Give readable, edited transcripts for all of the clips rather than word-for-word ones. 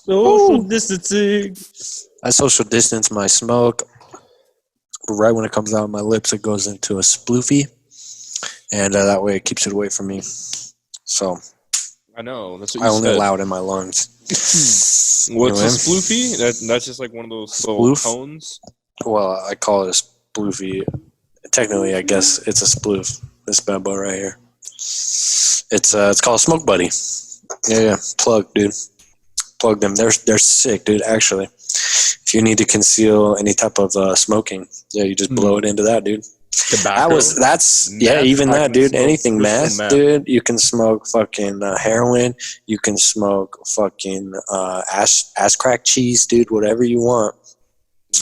Social distancing. I social distance my smoke. Right when it comes out of my lips, it goes into a sploofie, and that way it keeps it away from me. So I know. That's what I you only said. allow it in my lungs. What's Anyway. a sploofie? That's just like one of those little Sploof? cones. Well, I call it a sploofie. Technically, I guess it's a sploof. This bad boy right here. It's called Smoke Buddy. Yeah. Plug, dude. Plug them. They're sick, dude. Actually, if you need to conceal any type of smoking, yeah, you just blow it into that, dude. Tobacco. That's Meth, even I that, can dude. smoke Anything crystal meth, dude. You can smoke fucking heroin. You can smoke fucking ass crack cheese, dude. Whatever you want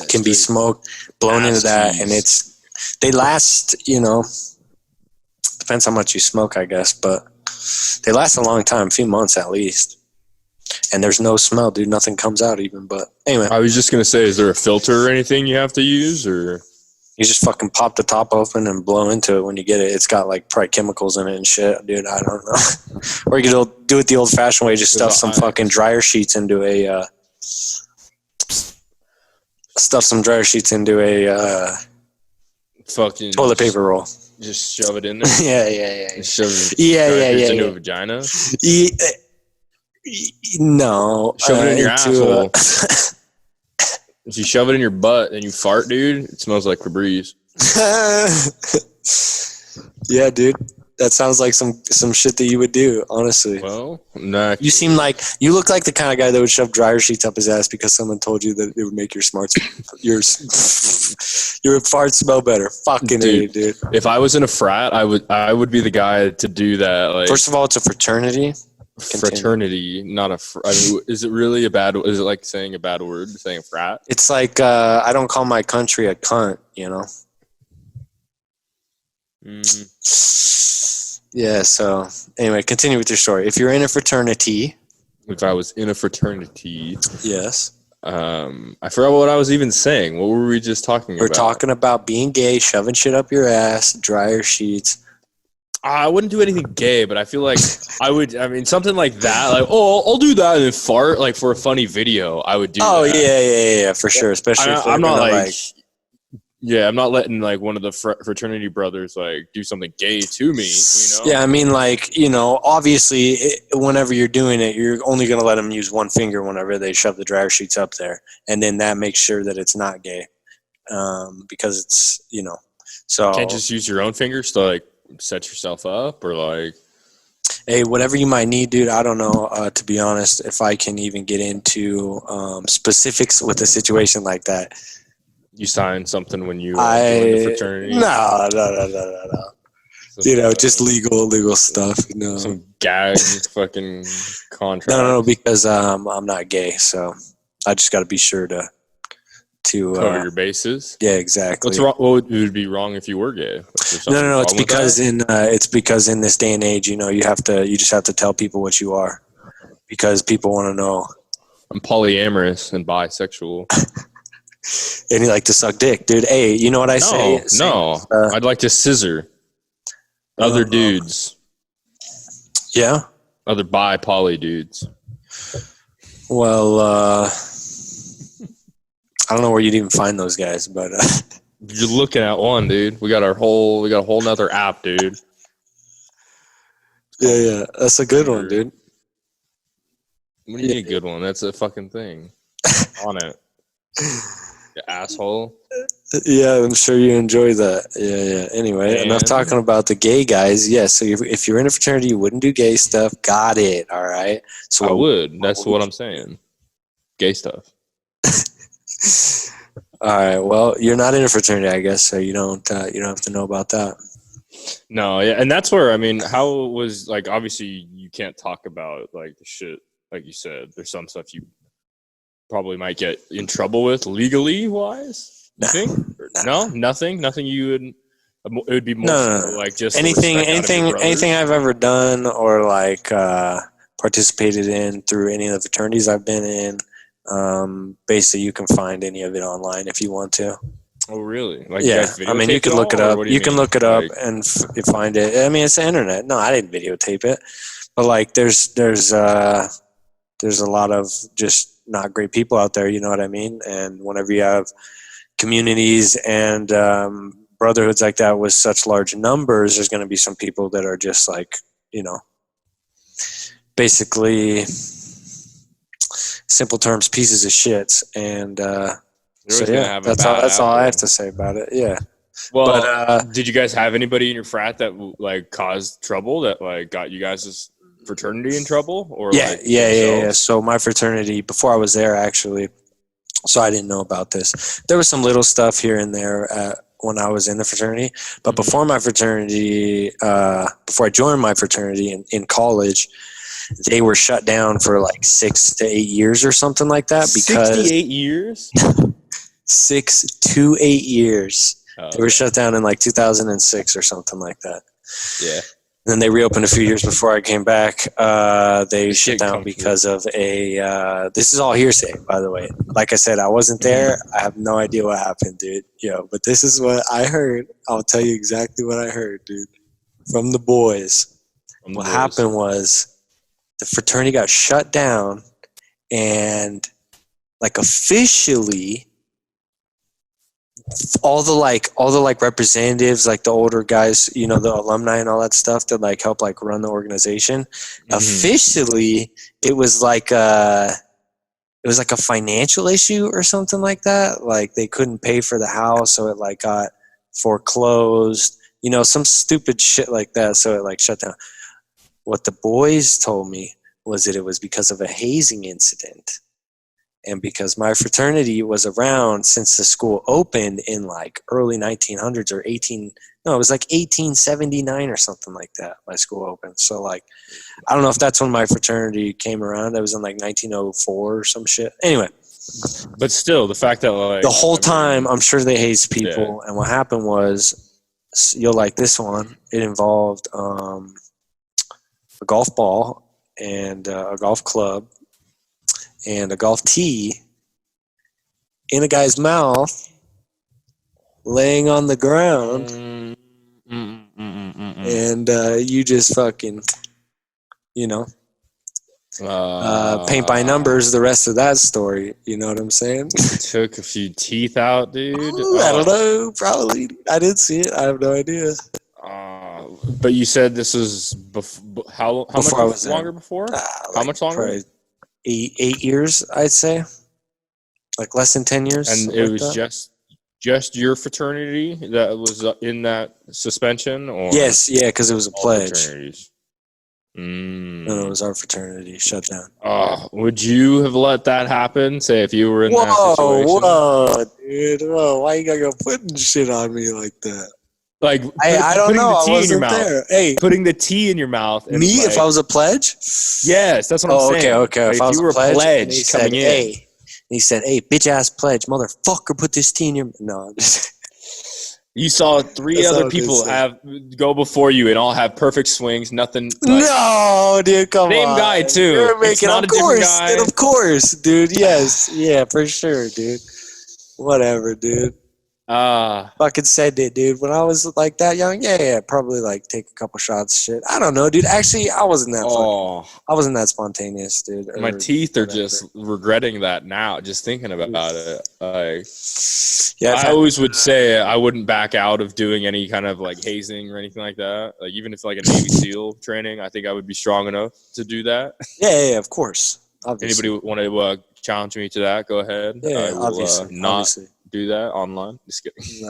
can be smoked, blown into that, and they last. Depends how much you smoke, I guess, but they last a long time, a few months at least. And there's no smell, dude. Nothing comes out even. But anyway, I was just gonna say, is there a filter or anything you have to use, or you just fucking pop the top open and blow into it when you get it. It's got like probably chemicals in it and shit, dude. I don't know. Or you could do it the old-fashioned way. Just stuff some fucking dryer sheets into a fucking toilet paper roll. Just shove it in there. Yeah. Shove into a vagina. No. Shove it in your asshole. If you shove it in your butt and you fart, dude, it smells like Febreze. Yeah, dude. That sounds like some shit that you would do, honestly. Well, nah. You look like the kind of guy that would shove dryer sheets up his ass because someone told you that it would make your fart smell better. Fucking dude. If I was in a frat, I would be the guy to do that. Like, first of all, it's a fraternity. Fraternity, not a. I mean, is it really a bad? Is it like saying a bad word? Saying frat? It's like I don't call my country a cunt. Yeah. So anyway, continue with your story. If you're in a fraternity. If I was in a fraternity. Yes. I forgot what I was even saying. What were we just talking about? We're talking about being gay, shoving shit up your ass, dryer sheets. I wouldn't do anything gay, but I feel like I would. I mean, something like that. Like, I'll do that and then fart like for a funny video. I would do. Oh that. yeah, for sure. Especially if I'm not like. Yeah, I'm not letting like one of the fraternity brothers like do something gay to me. Yeah, I mean, like obviously, whenever you're doing it, you're only gonna let them use one finger whenever they shove the dryer sheets up there, and then that makes sure that it's not gay, because it's So you can't just use your own fingers to like set yourself up or like. Hey, whatever you might need, dude. I don't know. To be honest, if I can even get into specifics with a situation like that. You signed something when you joined the fraternity? No. Just legal stuff. Some gag fucking contract. No, because I'm not gay, so I just got to be sure to cover your bases. Yeah, exactly. What's wrong? What would be wrong if you were gay? No. It's because in this day and age, you just have to tell people what you are, because people want to know. I'm polyamorous and bisexual. And you like to suck dick, dude. Hey, you know what I say? No. I'd like to scissor other dudes. Yeah? Other poly dudes. Well, I don't know where you'd even find those guys, but you're looking at one, dude. We got a whole nother app, dude. Yeah. That's a good one, dude. What do you mean a good one? That's a fucking thing. On it. You asshole. Yeah, I'm sure you enjoy that. Yeah. Anyway, enough talking about the gay guys. Yeah, so if you're in a fraternity, you wouldn't do gay stuff. Got it. All right. So I would. That's what I'm saying. Gay stuff. All right. Well, you're not in a fraternity, I guess, so you don't have to know about that. No, yeah, and that's where how was like obviously you can't talk about like the shit like you said. There's some stuff you probably might get in trouble with legally wise. You think? No, nothing you would. It would be more like just anything I've ever done or like participated in through any of the fraternities I've been in. Basically, you can find any of it online if you want to. Oh, really? Like, yeah, I mean, you can look it up. You can look it up and find it. I mean, it's the internet. No, I didn't videotape it, but like, there's there's a lot of just not great people out there. You know what I mean? And whenever you have communities and brotherhoods like that with such large numbers, there's going to be some people that are just like, you know, basically, simple terms, pieces of shits. And so yeah, that's all I have to say about it. Yeah. Well, but did you guys have anybody in your frat that like caused trouble, that like got you guys' fraternity in trouble, or yeah. So my fraternity, before I was there, actually, so I didn't know about this. There was some little stuff here and there when I was in the fraternity, but before my fraternity, before I joined my fraternity in college, they were shut down for like 6 to 8 years or something like that. Because 68 years? 6 to 8 years. They were shut down in like 2006 or something like that. Yeah. And then they reopened a few years before I came back. They shut down because of this is all hearsay, by the way. Like I said, I wasn't there. I have no idea what happened, dude. But this is what I heard. I'll tell you exactly what I heard, dude. From the boys. What happened was the fraternity got shut down, and like officially all the representatives, like the older guys, the alumni and all that stuff that like help like run the organization, officially it was like a financial issue or something like that. Like they couldn't pay for the house, so it like got foreclosed, some stupid shit like that, so it like shut down. What the boys told me was that it was because of a hazing incident. And because my fraternity was around since the school opened in like early 1900s or it was like 1879 or something like that, my school opened. So like, I don't know if that's when my fraternity came around. That was in like 1904 or some shit. Anyway. But still, the fact that like... The whole time, I'm sure they hazed people. Yeah. And what happened was, you'll like this one, it involved a golf ball and a golf club and a golf tee in a guy's mouth, laying on the ground, and you just fucking, paint by numbers the rest of that story. You know what I'm saying? Took a few teeth out, dude. I don't know. Probably. I didn't see it. I have no idea. But you said this was how much longer before? How much longer? 8 years, I'd say. Like less than 10 years. And it was just your fraternity that was in that suspension? Or yes, yeah, because it was a pledge. No, it was our fraternity shut down. Would you have let that happen? Say if you were in that situation? Whoa, dude. Whoa, why you gotta go putting shit on me like that? Like, I don't know. I wasn't there. Hey, putting the tea in your mouth. And me, if I was a pledge? Yes, that's what I'm saying. Okay. Like, if you were a pledge coming in. Hey, he said, "Hey, bitch ass pledge, motherfucker, put this tea in your." No. You saw 3 other people go before you and all have perfect swings. Nothing. No, dude, come on. Same guy too. You're making, not of course, guy. Of course, dude. Yes, yeah, for sure, dude. Whatever, dude. Fucking said it, dude. When I was like that young, yeah, probably like take a couple shots, shit. I don't know, dude. Actually, I wasn't that I wasn't that spontaneous, dude. My teeth are just regretting that now, just thinking about it. Like, I always would say I wouldn't back out of doing any kind of like hazing or anything like that. Like even if like a Navy SEAL training, I think I would be strong enough to do that. Yeah, of course. Obviously. Anybody want to challenge me to that? Go ahead. Yeah, obviously. Do that online. Just kidding.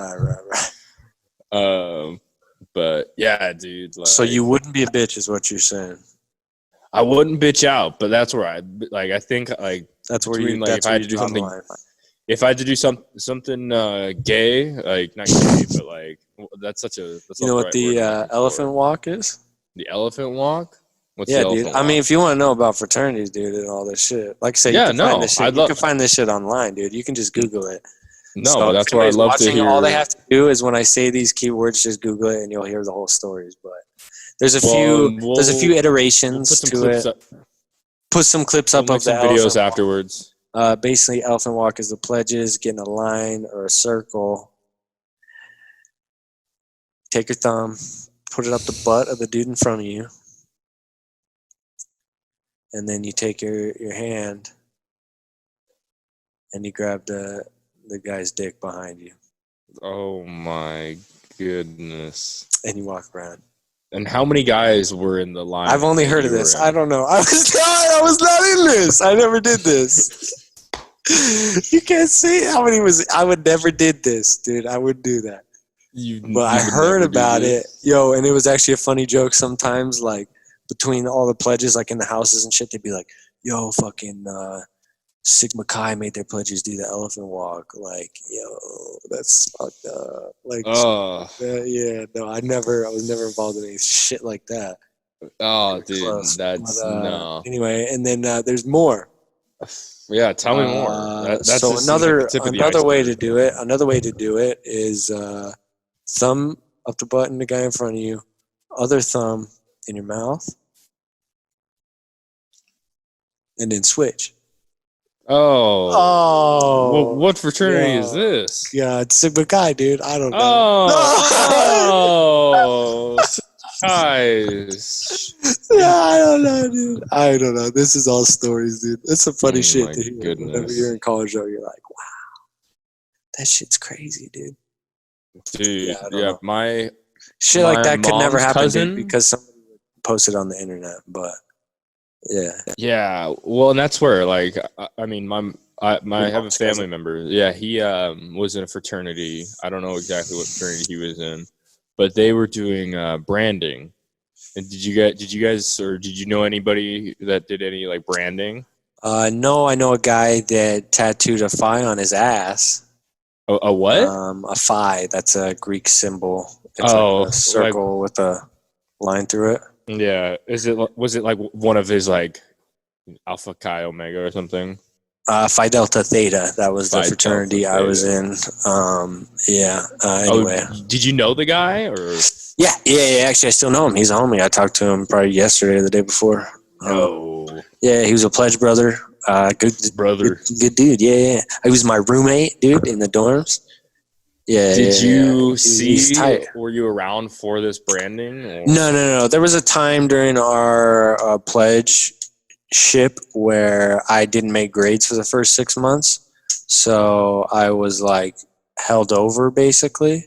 Right. But yeah, dude. Like, so you wouldn't be a bitch, is what you're saying? I wouldn't bitch out, but that's where I think like that's where you. Like, if I had to do something, if I had to do something gay, like not gay, but like that's such a. That's you know what the elephant walk is? The elephant walk. What's yeah, dude. I mean, if you want to know about fraternities, dude, and all this shit, like I said, you can find this shit online, dude. You can just Google it. No, so that's what I love to hear. All they have to do is when I say these keywords, just Google it, and you'll hear the whole stories. But there's a few iterations to it. Put some clips up of the videos afterwards. Basically, elephant walk is the pledges, get in a line or a circle. Take your thumb, put it up the butt of the dude in front of you. and then you take your hand and you grab the guy's dick behind you. Oh my goodness. And you walk around. And how many guys were in the line? I've only heard of this. I don't know. I was not in this. I never did this. You can't say how many was. I would never did this, dude. I would do that. But I heard about it. Yo, and it was actually a funny joke sometimes, like, between all the pledges, like, in the houses and shit, they'd be like, yo, fucking Sigma Chi made their pledges do the elephant walk. Like, yo, that's fucked up. Like, yeah, no, I was never involved in any shit like that. Oh, dude, close. That's no. Anyway, and then there's more. Yeah, tell me more. That's so another way to do it. Another way to do it is thumb up the butt in the guy in front of you, other thumb in your mouth, and then switch. Oh. Well, what fraternity is this? Yeah, it's Sigma Chi, dude. I don't know. Oh. Guys. Yeah, I don't know, dude. I don't know. This is all stories, dude. It's some funny shit to hear. Goodness. Whenever you're in college, though, you're like, wow, that shit's crazy, dude. Dude, yeah, my shit like that could never happen, dude, because somebody would post it on the internet. But yeah, well, and that's where, like, I mean, I have a family member. Yeah, he was in a fraternity. I don't know exactly what fraternity he was in, but they were doing branding. And did you guys, or did you know anybody that did any, like, branding? No, I know a guy that tattooed a phi on his ass. A what? A phi. That's a Greek symbol. It's like a circle with a line through it. Yeah. Was it like one of his, like, Alpha Chi Omega or something? Phi Delta Theta. That was the fraternity I was in. Anyway. Did you know the guy, or? Yeah. Actually, I still know him. He's a homie. I talked to him probably yesterday or the day before. Yeah, he was a pledge brother. Good dude. Yeah. He was my roommate, dude, in the dorms. Yeah. Did you see? Were you around for this branding? Or? No. There was a time during our pledge ship where I didn't make grades for the first 6 months, so I was like held over basically.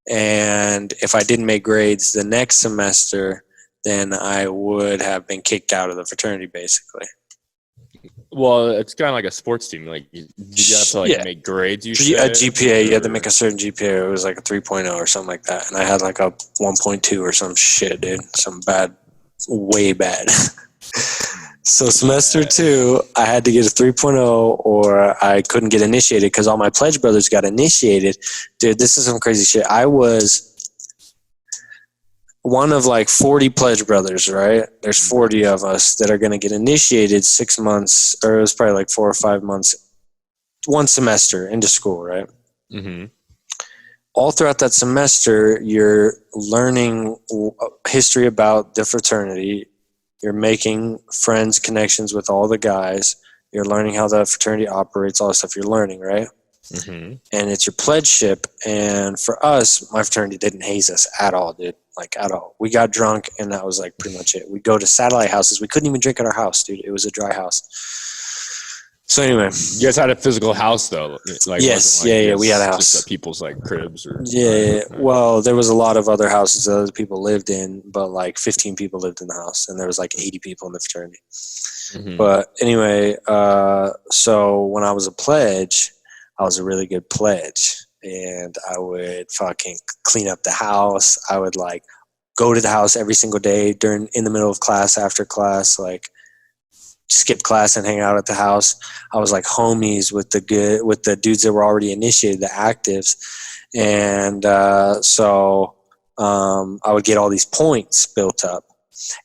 And if I didn't make grades the next semester, then I would have been kicked out of the fraternity basically. Well, it's kind of like a sports team. Like, did you have to make grades? A GPA, you had to make a certain GPA. It was like a 3.0 or something like that, and I had like a 1.2 or some shit, dude. Some bad, way bad. So semester 2, I had to get a 3.0 or I couldn't get initiated because all my pledge brothers got initiated. Dude, this is some crazy shit. I was one of like 40 pledge brothers, right? There's 40 of us that are going to get initiated 6 months, or it was probably like 4 or 5 months, one semester into school, right? Mm-hmm. All throughout that semester, you're learning history about the fraternity. You're making friends, connections with all the guys. You're learning how the fraternity operates, all the stuff you're learning, right? Mm-hmm. And it's your pledge ship. And for us, my fraternity didn't haze us at all, dude. Like, at all. We got drunk, and that was, like, pretty much it. We'd go to satellite houses. We couldn't even drink at our house, dude. It was a dry house. So, anyway. You guys had a physical house, though? Like, yes. Yeah. We had a house. Just at people's, like, cribs? Or yeah. Well, there was a lot of other houses that other people lived in, but, like, 15 people lived in the house, and there was, like, 80 people in the fraternity. Mm-hmm. But, anyway, so when I was a pledge, I was a really good pledge. And I would fucking clean up the house. I would like go to the house every single day in the middle of class, after class, like skip class and hang out at the house. I was like homies with the dudes that were already initiated, the actives. And so I would get all these points built up.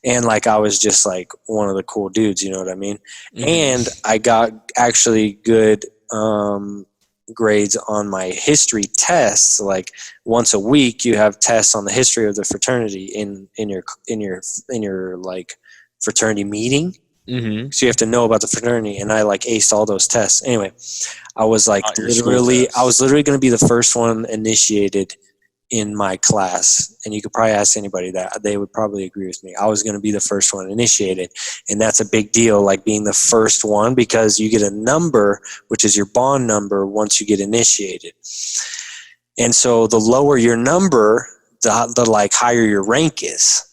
And like I was just like one of the cool dudes, you know what I mean? Mm-hmm. And I got actually good grades on my history tests. Like once a week you have tests on the history of the fraternity in your like fraternity meeting. Mm-hmm. So you have to know about the fraternity, and I like aced all those tests. Anyway, I was like I was literally going to be the first one initiated in my class, and you could probably ask anybody that, they would probably agree with me. I was going to be the first one initiated, and that's a big deal, like being the first one, because you get a number, which is your bond number once you get initiated. And so the lower your number, the like higher your rank is,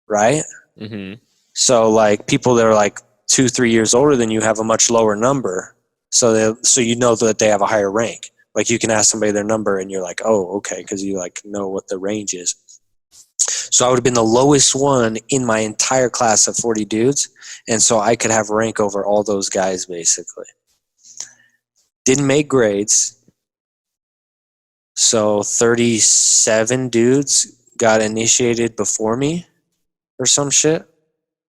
right? Mm-hmm. So like people that are like 2-3 years older than you have a much lower number, so you know that they have a higher rank. Like you can ask somebody their number and you're like, oh, okay, because you like know what the range is. So I would have been the lowest one in my entire class of 40 dudes, and so I could have rank over all those guys basically. Didn't make grades, so 37 dudes got initiated before me or some shit.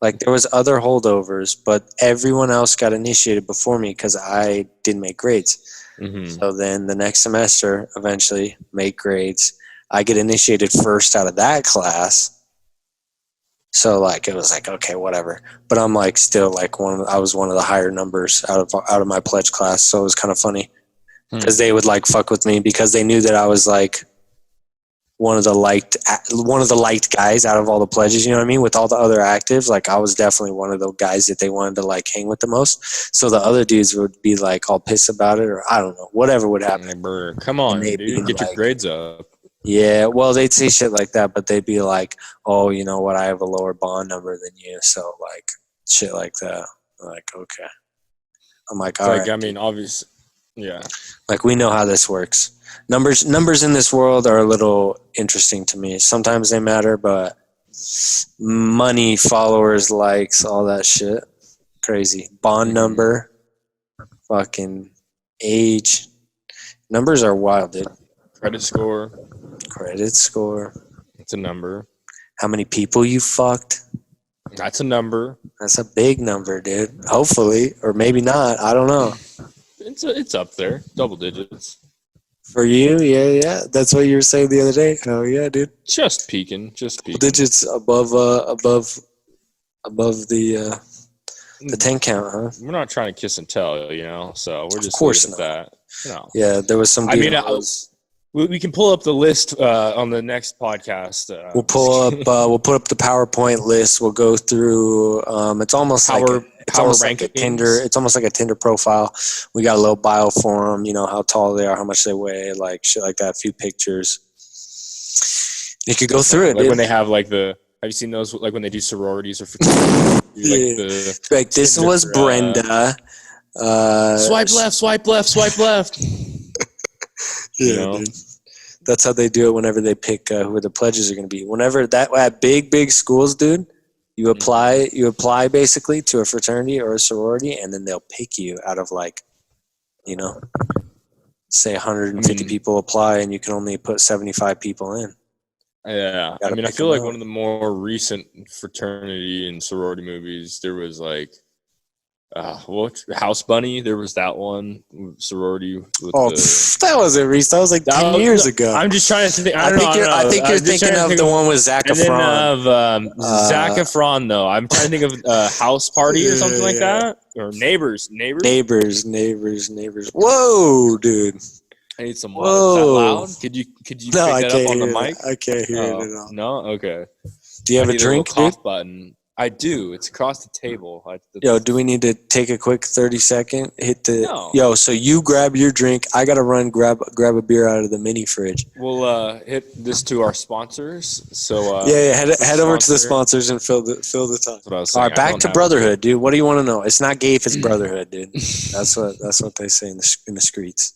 Like there was other holdovers, but everyone else got initiated before me because I didn't make grades. Mm-hmm. So then the next semester, eventually, make grades. I get initiated first out of that class. So like it was like, okay, whatever. But I'm like still like I was one of the higher numbers out of my pledge class. So it was kind of funny because they would like fuck with me because they knew that I was like one of the liked guys out of all the pledges, you know what I mean? With all the other actives, like I was definitely one of the guys that they wanted to like hang with the most. So the other dudes would be like all pissed about it, or I don't know, whatever would happen. Come on, dude, get your like, grades up. Yeah, well, they'd say shit like that, but they'd be like, oh, you know what, I have a lower bond number than you, so like shit like that. I'm like, okay. I'm like, all right. I mean, obviously, yeah. Like we know how this works. Numbers in this world are a little interesting to me. Sometimes they matter, but money, followers, likes, all that shit, crazy. Bond number, fucking age. Numbers are wild, dude. Credit score. It's a number. How many people you fucked? That's a number. That's a big number, dude. Hopefully, or maybe not. I don't know. It's up there, double digits. For you, yeah. That's what you were saying the other day. Oh yeah, dude. Just peaking. Digits above the 10 count, huh? We're not trying to kiss and tell, you know. So we're just of course leaving at that. No. Yeah, there was some. We can pull up the list on the next podcast. We'll put up the PowerPoint list. We'll go through. It's almost like a Tinder. It's almost like a Tinder profile. We got a little bio for them. You know how tall they are, how much they weigh, like shit like that. A few pictures. You could go through it. Like when they have like the. Have you seen those? Like when they do sororities or fraternities? Like this was Brenda. Swipe left. Yeah, you know? Dude. That's how they do it whenever they pick who the pledges are going to be. Whenever at big schools, dude, you apply basically to a fraternity or a sorority, and then they'll pick you out of like, you know, say 150 people apply, and you can only put 75 people in. Yeah, I mean, I feel like one of the more recent fraternity and sorority movies, there was like. House Bunny? There was that one sorority. That wasn't recent. That was like 10 years ago. I'm just trying to think. I think you're thinking of the one with Zac Efron. Zac Efron, though. I'm trying to think of House Party or something like that, or Neighbors. Whoa, dude! I need some water. Is that loud? Could you pick that up on the mic? I can't hear it at all. No, okay. Do you have a drink, dude? Cough button. I do. It's across the table. Yo, do we need to take a quick 30-second? No. Yo, so you grab your drink. I gotta run grab a beer out of the mini fridge. We'll hit this to our sponsors. So head over to the sponsors and fill the time. That's what I was saying. All right, back to brotherhood, dude. What do you want to know? It's not gay if it's brotherhood, dude. That's what they say in the streets.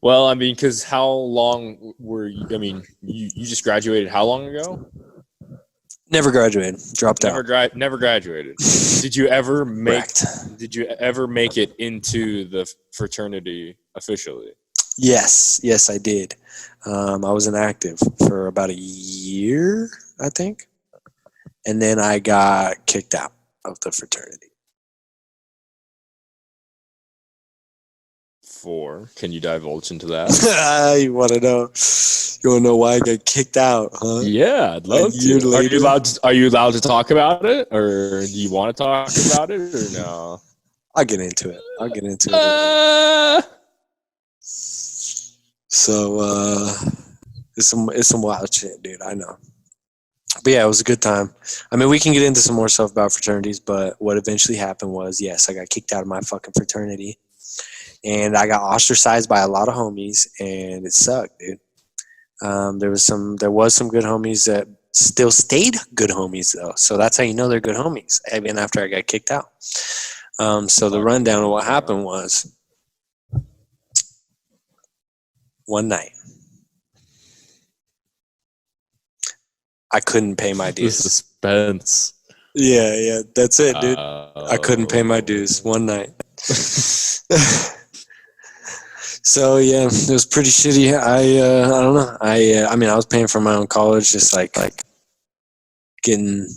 Well, I mean, because how long were you? I mean, you just graduated how long ago? Never graduated. Dropped out. Never graduated. Did you ever make it into the fraternity officially? Yes, I did. I was inactive for about a year, I think, and then I got kicked out of the fraternity. Can you divulge into that? You want to know? You want to know why I got kicked out, huh? Yeah, I'd love to. Are you allowed to talk about it, or do you want to talk about it, or no? I'll get into it. So, It's some wild shit, dude. I know. But yeah, it was a good time. I mean, we can get into some more stuff about fraternities, but what eventually happened was, yes, I got kicked out of my fucking fraternity, and I got ostracized by a lot of homies, and it sucked, dude. There was some good homies that still stayed good homies though, so that's how you know they're good homies. Even after I got kicked out. So the rundown of what happened was, one night I couldn't pay my The dues. suspense. Yeah, that's it, dude. I couldn't pay my dues one night. So yeah, it was pretty shitty. I don't know. I mean, I was paying for my own college, just like getting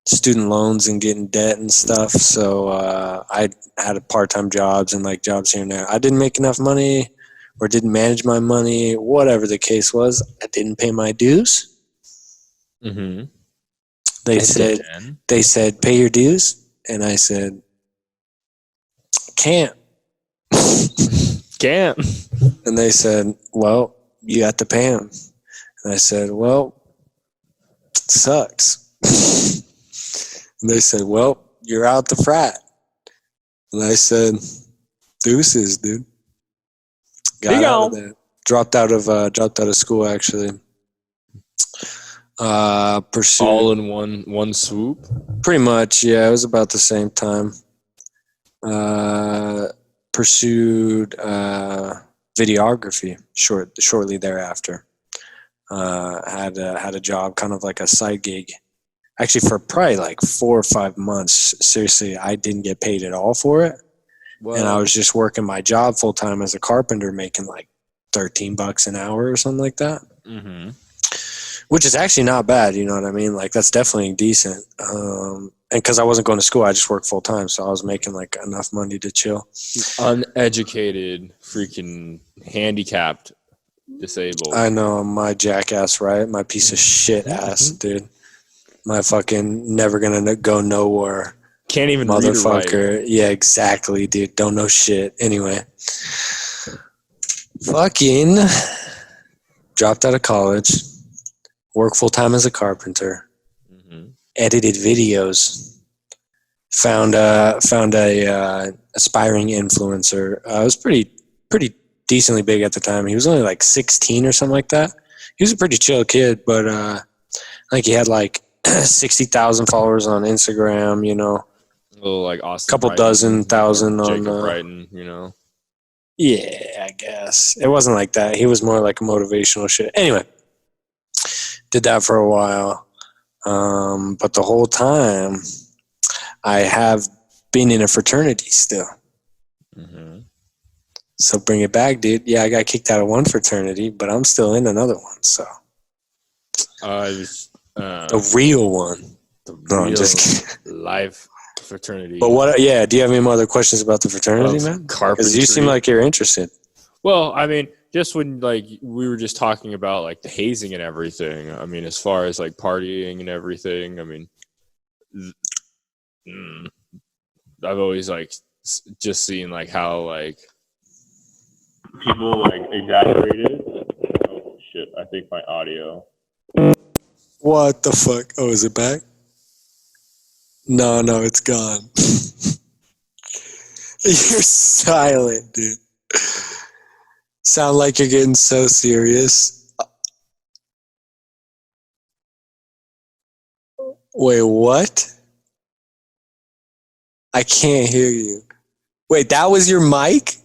student loans and getting debt and stuff. So I had a part-time jobs and like jobs here and there. I didn't make enough money, or didn't manage my money, whatever the case was. I didn't pay my dues. Mm-hmm. They said pay your dues, and I said can't. Can't. And they said, well, you have to pay them. And I said, well, it sucks. And they said, well, you're out the frat. And I said, deuces, dude. Got out of there. Dropped out of school, actually. Pursued all in one swoop. Pretty much, yeah. It was about the same time. Pursued videography shortly thereafter. Had a job, kind of like a side gig. Actually, for probably like 4 or 5 months, seriously, I didn't get paid at all for it. Whoa. And I was just working my job full time as a carpenter, making like $13 an hour or something like that. Mm-hmm. Which is actually not bad, you know what I mean? Like, that's definitely decent. And because I wasn't going to school, I just worked full time, so I was making like enough money to chill. Uneducated, freaking handicapped, disabled. I know, my jackass, right? My piece of shit ass, dude. My fucking never gonna go nowhere. Can't even motherfucker. Read or write. Yeah, exactly, dude. Don't know shit. Anyway, fucking dropped out of college. Worked full time as a carpenter. Mm-hmm. Edited videos. Found a aspiring influencer. I was pretty decently big at the time. He was only like 16 or something like that. He was a pretty chill kid, but I think he had like 60,000 followers on Instagram. You know, a little like Austin. Couple Brighton, dozen thousand on Jacob Brighton. You know. Yeah, I guess it wasn't like that. He was more like motivational shit. Anyway. Did that for a while, but the whole time I have been in a fraternity still. Mm-hmm. So bring it back, dude. Yeah, I got kicked out of one fraternity, but I'm still in another one. So the real one. No, I'm just kidding. Live fraternity. But what? Yeah, do you have any other questions about the fraternity, man? Because you seem like you're interested. Well, I mean, just when like we were just talking about like the hazing and everything. I mean, as far as like partying and everything, I mean, I've always like just seen like how like people like exaggerated. Oh shit! I think my audio. What the fuck? Oh, is it back? No, it's gone. You're silent, dude. Sound like you're getting so serious. Wait, what? I can't hear you. Wait, that was your mic?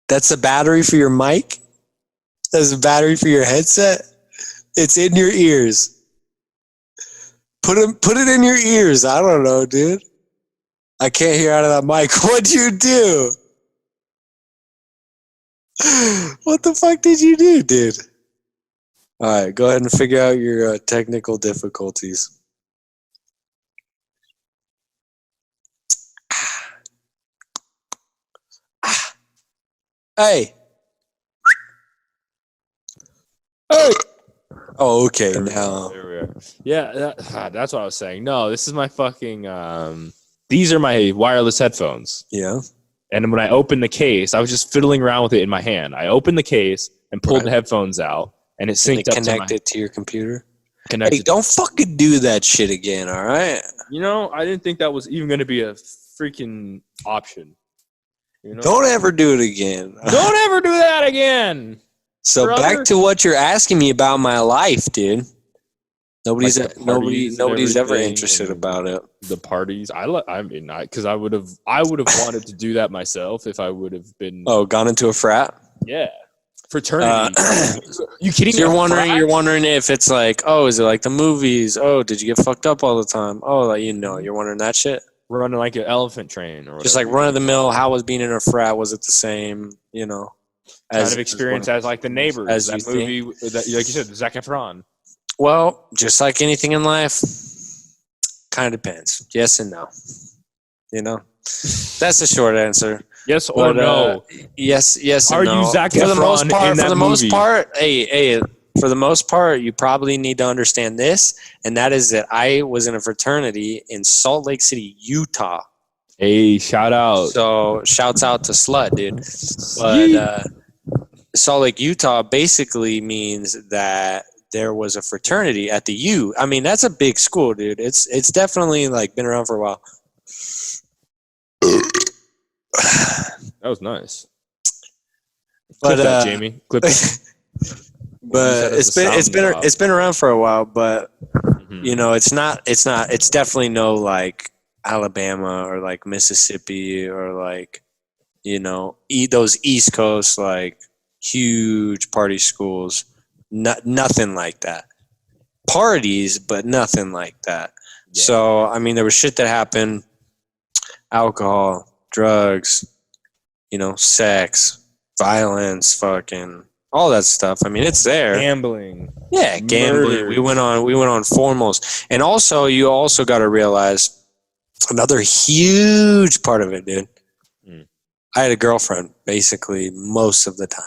That's a battery for your mic? That's a battery for your headset? It's in your ears. Put it in your ears. I don't know, dude. I can't hear out of that mic. What'd you do? What the fuck did you do, dude? All right, go ahead and figure out your technical difficulties. Hey. Hey. Oh, okay. Now. There we are. Yeah, that's what I was saying. No, this is my fucking. These are my wireless headphones. Yeah. And when I opened the case, I was just fiddling around with it in my hand. I opened the case and pulled the headphones out, and it synced up connected to your computer. Connected. Hey, don't fucking do that shit again, all right? You know, I didn't think that was even going to be a freaking option. You know? Don't ever do it again. Don't ever do that again. So brother. Back to what you're asking me about my life, dude. Nobody's ever interested about it. The parties, because I would have wanted to do that myself if I would have been. Oh, gone into a frat? Yeah, fraternity. You kidding? So you're wondering if it's like, oh, is it like the movies? Oh, did you get fucked up all the time? Oh, like, you're wondering that shit. Running like an elephant train, or just like run of the mill. How was being in a frat? Was it the same? You know, kind of experience as like the Neighbors, as that movie, like you said, Zac Efron. Well, just like anything in life, kind of depends. Yes and no. You know, that's the short answer. Yes or no? Yes and Are no. you Zac Efron in that movie? For the most part, you probably need to understand this, and that is that I was in a fraternity in Salt Lake City, Utah. Hey, shout out. So, shouts out to Slut, dude. But Salt Lake, Utah basically means that there was a fraternity at the U. I mean, that's a big school, dude. It's definitely like been around for a while. That was nice. But clip that, Jamie. Clip it. But it's been around for a while. But you know, it's definitely no like Alabama or like Mississippi or like, you know, those East Coast like huge party schools. Nothing like that. Parties, but nothing like that. Yeah. So, I mean, there was shit that happened. Alcohol, drugs, you know, sex, violence, fucking all that stuff. I mean, it's there. Gambling. Yeah, gambling. We went on foremost. And also, you also got to realize another huge part of it, dude. I had a girlfriend basically most of the time.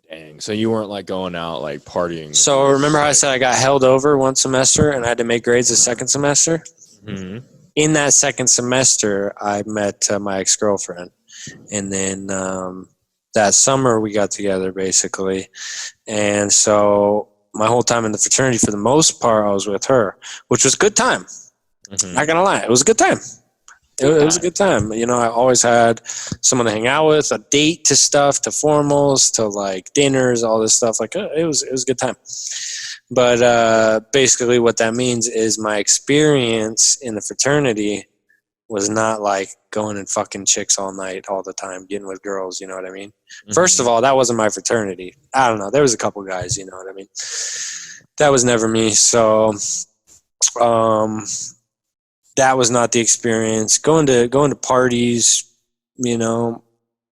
Dang. So you weren't like going out like partying. So remember how I said I got held over one semester and I had to make grades the second semester? Mm-hmm. In that second semester, I met my ex-girlfriend. And then that summer we got together basically. And so my whole time in the fraternity, for the most part, I was with her, which was a good time. Mm-hmm. Not going to lie. It was a good time. It was a good time. You know, I always had someone to hang out with, a date to stuff, to formals, to like dinners, all this stuff. Like it was a good time. But basically what that means is my experience in the fraternity was not like going and fucking chicks all night, all the time, getting with girls, you know what I mean? Mm-hmm. First of all, that wasn't my fraternity. I don't know. There was a couple guys, you know what I mean? That was never me. So, that was not the experience. Going to parties, you know,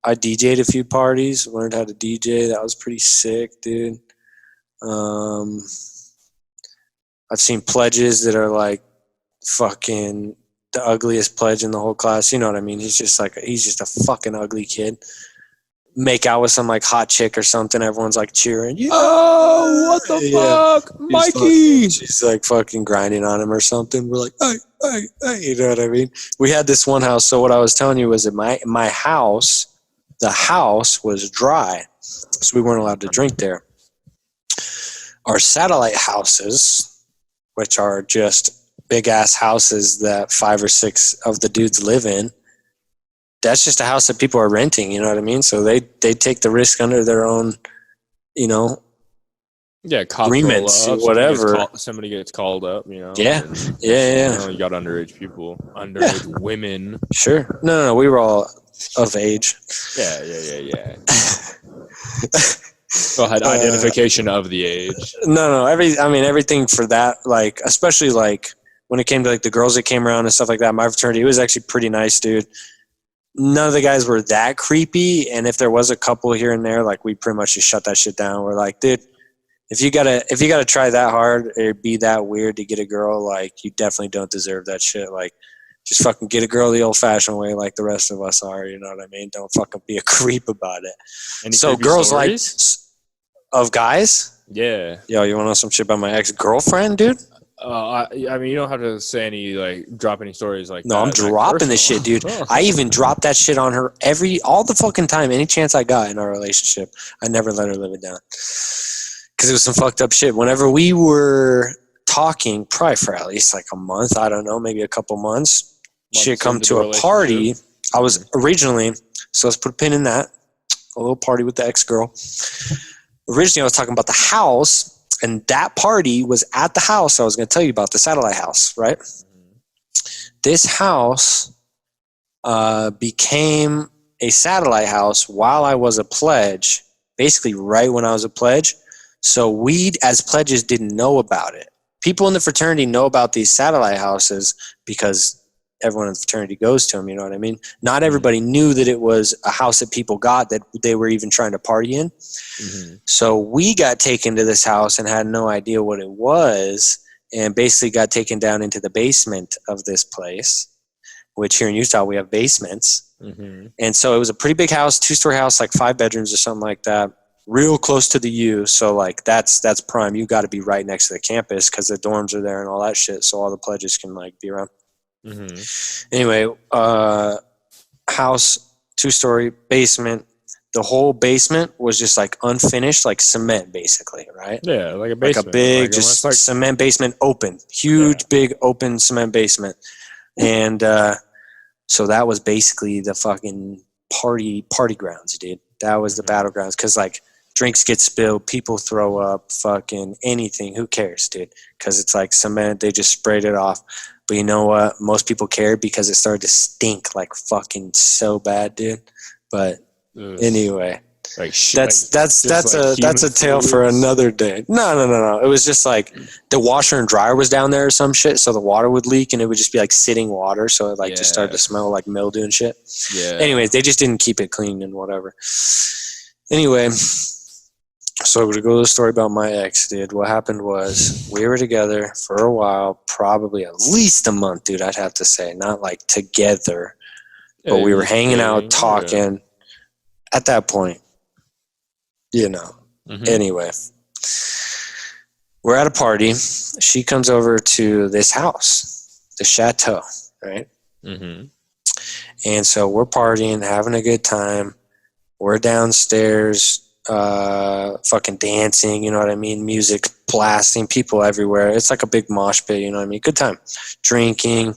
I DJ'd a few parties, learned how to DJ. That was pretty sick, dude. I've seen pledges that are like fucking the ugliest pledge in the whole class. You know what I mean? He's just a fucking ugly kid. Make out with some like hot chick or something. Everyone's like cheering. Yeah. Oh, what the fuck, Mikey? She's like fucking grinding on him or something. We're like, hey, you know what I mean? We had this one house. So what I was telling you was that my house, the house was dry, so we weren't allowed to drink there. Our satellite houses, which are just big ass houses that 5 or 6 of the dudes live in, that's just a house that people are renting, you know what I mean? So they take the risk under their own, you know, agreements, whatever. Somebody gets called up, you know. Yeah. You know, you got underage people, underage women. Sure. No, we were all of age. Yeah. Go ahead, identification of the age. No, everything for that, like, especially like when it came to like the girls that came around and stuff like that, my fraternity, it was actually pretty nice, dude. None of the guys were that creepy, and if there was a couple here and there, like we pretty much just shut that shit down. We're like, dude, if you gotta try that hard or be that weird to get a girl, like you definitely don't deserve that shit. Like, just fucking get a girl the old-fashioned way, like the rest of us are. You know what I mean? Don't fucking be a creep about it. Any so girls stories? like of guys. Yeah. Yo, you want to know some shit about my ex-girlfriend, dude? I mean, you don't have to say any drop any stories like No, that. I'm dropping this shit, dude. I even dropped that shit on her all the fucking time. Any chance I got in our relationship, I never let her live it down. Because it was some fucked up shit. Whenever we were talking, probably for at least like a month, I don't know, maybe a couple months, she had come to a party. I was originally, so let's put a pin in that, a little party with the ex-girl. Originally, I was talking about the house. And that party was at the house I was going to tell you about, the satellite house, right? This house became a satellite house while I was a pledge, basically right when I was a pledge. So we, as pledges, didn't know about it. People in the fraternity know about these satellite houses because everyone in the fraternity goes to them, you know what I mean? Not everybody knew that it was a house that people got that they were even trying to party in. Mm-hmm. So we got taken to this house and had no idea what it was, and basically got taken down into the basement of this place, which here in Utah we have basements. Mm-hmm. And so it was a pretty big house, 2-story house, like 5 bedrooms or something like that, real close to the U. So like that's prime. You got to be right next to the campus because the dorms are there and all that shit, so all the pledges can like be around. Mm-hmm. Anyway, house, 2-story, basement. The whole basement was just like unfinished, like cement, basically, right? Yeah, like a basement. Like a big, just like cement basement, open, huge, big, open cement basement, and so that was basically the fucking party grounds, dude. That was the battlegrounds because like drinks get spilled, people throw up, fucking anything. Who cares, dude? Because it's like cement. They just sprayed it off. But you know what? Most people cared because it started to stink like fucking so bad, dude. But anyway, like that's a tale for another day. No. It was just like the washer and dryer was down there or some shit, so the water would leak and it would just be like sitting water, so it like just started to smell like mildew and shit. Yeah. Anyways, they just didn't keep it clean and whatever. Anyway, so to go to the story about my ex, dude, what happened was we were together for a while, probably at least a month, dude, I'd have to say. Not like together, but we were hanging out, talking. Yeah. At that point, you know. Mm-hmm. Anyway, we're at a party. She comes over to this house, the chateau, right? Mm-hmm. And so we're partying, having a good time. We're downstairs, fucking dancing, you know what I mean? Music blasting, people everywhere. It's like a big mosh pit, you know what I mean? Good time. Drinking,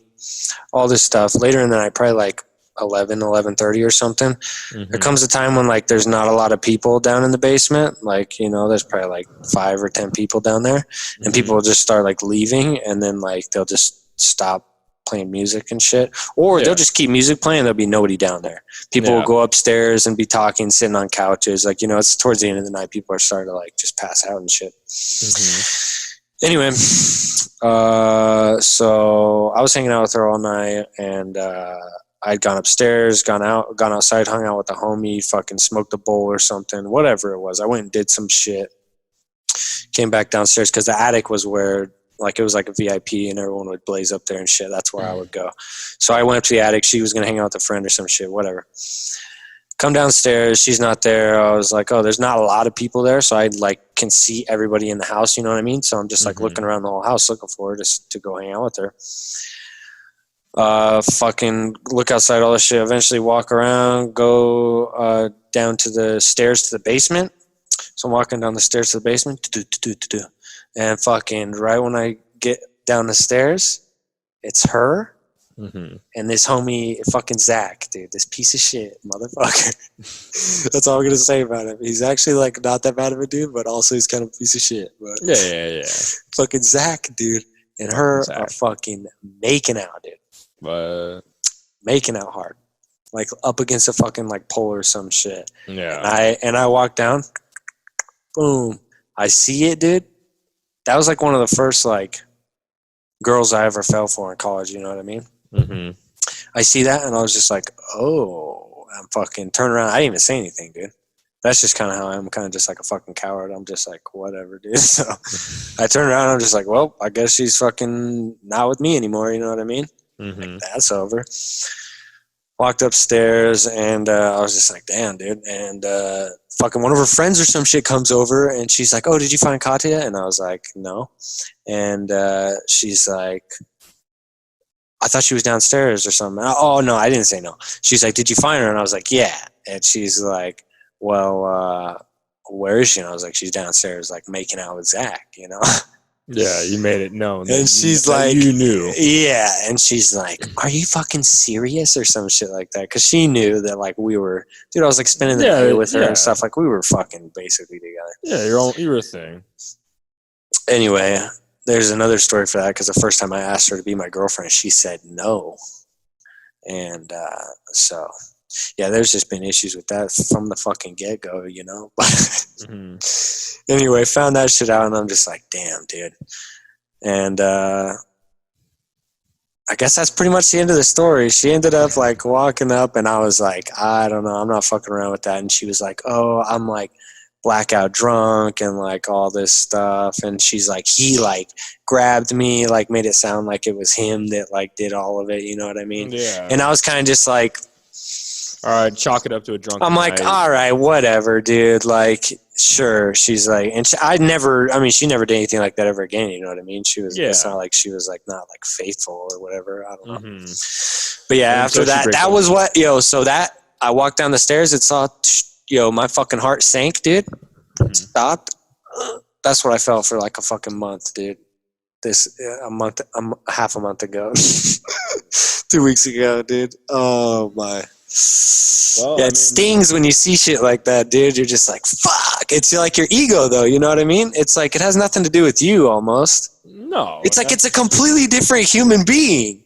all this stuff. Later in the night, probably like 11:30 or something. Mm-hmm. There comes a time when like there's not a lot of people down in the basement. Like, you know, there's probably like 5 or 10 people down there. Mm-hmm. And people will just start like leaving, and then like they'll just stop playing music and shit, or they'll just keep music playing. There'll be nobody down there. People will go upstairs and be talking, sitting on couches. Like, you know, it's towards the end of the night. People are starting to like just pass out and shit. Mm-hmm. Anyway, so I was hanging out with her all night, and I'd gone upstairs, gone outside, hung out with a homie, fucking smoked a bowl or something, whatever it was. I went and did some shit. Came back downstairs because the attic was where, like, it was like a VIP and everyone would blaze up there and shit. That's where I would go. So I went up to the attic. She was going to hang out with a friend or some shit, whatever. Come downstairs. She's not there. I was like, oh, there's not a lot of people there. So I like can see everybody in the house. You know what I mean? So I'm just like looking around the whole house looking for her just to go hang out with her. Fucking look outside all this shit. Eventually walk around, go down to the stairs to the basement. So I'm walking down the stairs to the basement. And fucking right when I get down the stairs, it's her and this homie, fucking Zach, dude. This piece of shit motherfucker. That's all I'm gonna say about him. He's actually like not that bad of a dude, but also he's kind of a piece of shit. But yeah. Fucking Zach, dude, and her are fucking making out, dude. Making out hard, like up against a fucking like pole or some shit. Yeah. And I walk down, boom. I see it, dude. That was like one of the first like girls I ever fell for in college. You know what I mean? Mm-hmm. I see that and I was just like, oh, I'm fucking turn around. I didn't even say anything, dude. That's just kind of how I am. Kind of just like a fucking coward. I'm just like, whatever, dude. So I turn around and I'm just like, well, I guess she's fucking not with me anymore. You know what I mean? Mm-hmm. Like, that's over. Walked upstairs, and I was just like, damn, dude. And fucking one of her friends or some shit comes over, and she's like, oh, did you find Katya? And I was like, no. And she's like, I thought she was downstairs or something. Oh, no, I didn't say no. She's like, did you find her? And I was like, yeah. And she's like, well, where is she? And I was like, she's downstairs, like making out with Zach, you know? Yeah, you made it known. And she's like, you knew. Yeah. And she's like, are you fucking serious or some shit like that? Because she knew that, like, we were, dude, I was like spending the day with her and stuff. Like, we were fucking basically together. Yeah, you're a thing. Anyway, there's another story for that, because the first time I asked her to be my girlfriend, she said no. And so, yeah, there's just been issues with that from the fucking get-go, you know? Mm-hmm. Anyway, found that shit out, and I'm just like, damn, dude. And I guess that's pretty much the end of the story. She ended up, like, walking up, and I was like, I don't know, I'm not fucking around with that. And she was like, oh, I'm, like, blackout drunk and, like, all this stuff. And she's like, he, like, grabbed me, like, made it sound like it was him that, like, did all of it, you know what I mean? Yeah. And I was kind of just like, all right, chalk it up to a drunk I'm like, night. all right, whatever, dude. Like, sure. She's like, and she never did anything like that ever again. You know what I mean? She was, it's not like she was like not like faithful or whatever. I don't know. Mm-hmm. But yeah, after that was what, so that I walked down the stairs, it saw, my fucking heart sank, dude. Mm-hmm. Stopped. That's what I felt for like a fucking month, dude. Half a month ago, 2 weeks ago, dude. Oh my. Well, yeah, it stings when you see shit like that, dude. You're just like, fuck. It's like your ego, though. You know what I mean? It's like it has nothing to do with you, almost. No. It's like it's a completely different human being.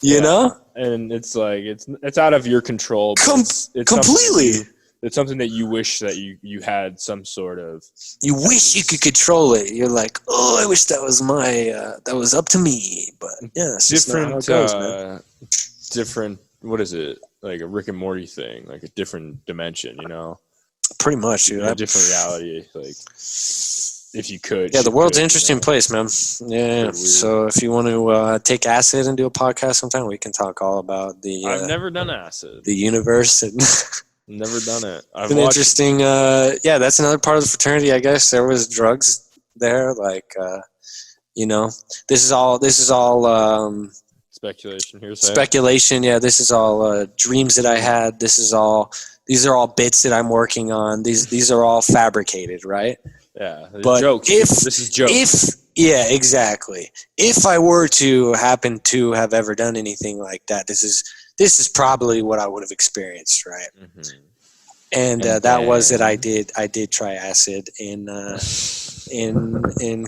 You know? And it's like it's out of your control. It's completely. It's something that you wish that you had some sort of. You wish you could control it. You're like, oh, I wish that was that was up to me. But yeah, it's different. Just not how it goes, man. Different. What is it? Like a Rick and Morty thing, like a different dimension, you know? Pretty much, dude. A different reality, like if you could. Yeah, the world's an interesting place, man. Yeah. So if you want to take acid and do a podcast sometime, we can talk all about the. I've never done acid. The universe. And never done it. It's an interesting. Yeah, that's another part of the fraternity. I guess there was drugs there, like this is all. Speculation here. Speculation, yeah. This is all dreams that I had. These are all bits that I'm working on. These are all fabricated, right? Yeah, but jokes. This is jokes. Yeah, exactly. If I were to happen to have ever done anything like that, this is probably what I would have experienced, right? Mm-hmm. And that was it. I did try acid in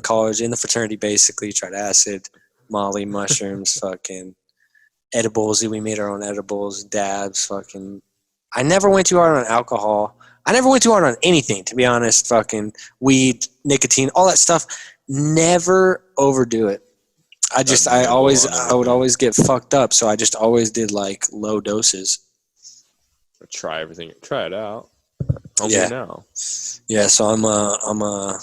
college, in the fraternity. Basically, tried acid. Molly, mushrooms, fucking edibles. We made our own edibles, dabs, fucking. I never went too hard on alcohol. I never went too hard on anything, to be honest. Fucking weed, nicotine, all that stuff. Never overdo it. I would always get fucked up, so I just always did like low doses. Try everything. Try it out. Yeah. Now. Yeah. So I'm a